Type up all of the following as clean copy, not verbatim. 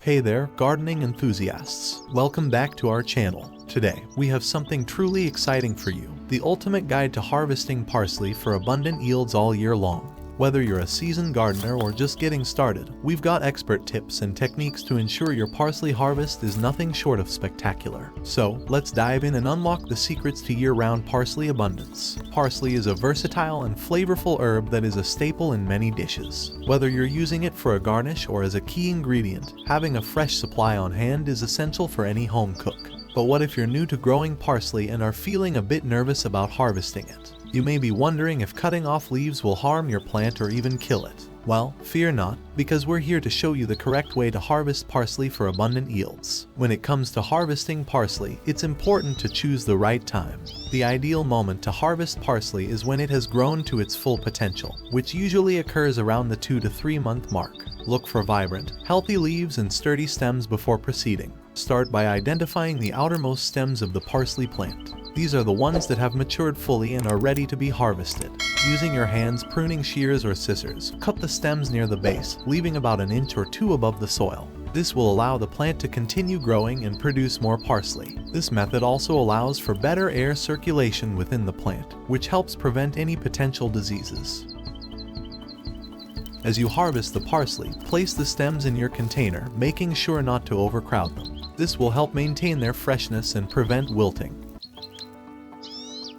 Hey there, gardening enthusiasts. Welcome back to our channel. Today, we have something truly exciting for you. The ultimate guide to harvesting parsley for abundant yields all year long. Whether you're a seasoned gardener or just getting started, we've got expert tips and techniques to ensure your parsley harvest is nothing short of spectacular. So, let's dive in and unlock the secrets to year-round parsley abundance. Parsley is a versatile and flavorful herb that is a staple in many dishes. Whether you're using it for a garnish or as a key ingredient, having a fresh supply on hand is essential for any home cook. But what if you're new to growing parsley and are feeling a bit nervous about harvesting it? You may be wondering if cutting off leaves will harm your plant or even kill it. Well, fear not, because we're here to show you the correct way to harvest parsley for abundant yields. When it comes to harvesting parsley, it's important to choose the right time. The ideal moment to harvest parsley is when it has grown to its full potential, which usually occurs around the 2 to 3 month mark. Look for vibrant, healthy leaves and sturdy stems before proceeding. Start by identifying the outermost stems of the parsley plant. These are the ones that have matured fully and are ready to be harvested. Using your hands, pruning shears or scissors, cut the stems near the base, leaving about an inch or 2 above the soil. This will allow the plant to continue growing and produce more parsley. This method also allows for better air circulation within the plant, which helps prevent any potential diseases. As you harvest the parsley, place the stems in your container, making sure not to overcrowd them. This will help maintain their freshness and prevent wilting.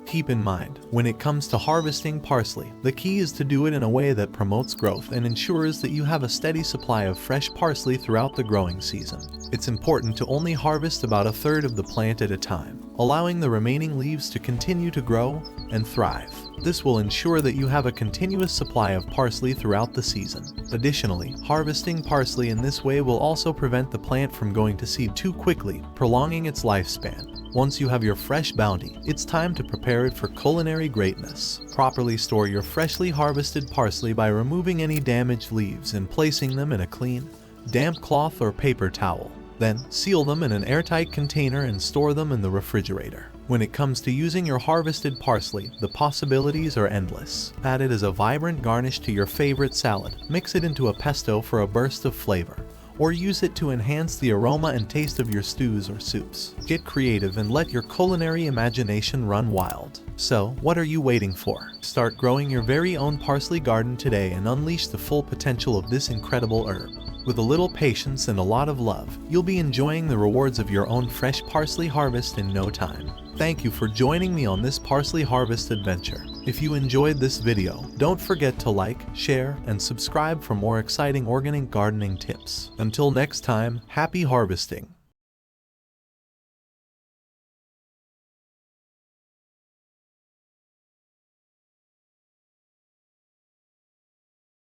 Keep in mind, when it comes to harvesting parsley, the key is to do it in a way that promotes growth and ensures that you have a steady supply of fresh parsley throughout the growing season. It's important to only harvest about 1/3 of the plant at a time, allowing the remaining leaves to continue to grow and thrive. This will ensure that you have a continuous supply of parsley throughout the season. Additionally, harvesting parsley in this way will also prevent the plant from going to seed too quickly, prolonging its lifespan. Once you have your fresh bounty, it's time to prepare it for culinary greatness. Properly store your freshly harvested parsley by removing any damaged leaves and placing them in a clean, damp cloth or paper towel. Then, seal them in an airtight container and store them in the refrigerator. When it comes to using your harvested parsley, the possibilities are endless. Add it as a vibrant garnish to your favorite salad, mix it into a pesto for a burst of flavor, or use it to enhance the aroma and taste of your stews or soups. Get creative and let your culinary imagination run wild. So, what are you waiting for? Start growing your very own parsley garden today and unleash the full potential of this incredible herb. With a little patience and a lot of love, you'll be enjoying the rewards of your own fresh parsley harvest in no time. Thank you for joining me on this parsley harvest adventure. If you enjoyed this video, don't forget to like, share, and subscribe for more exciting organic gardening tips. Until next time, happy harvesting!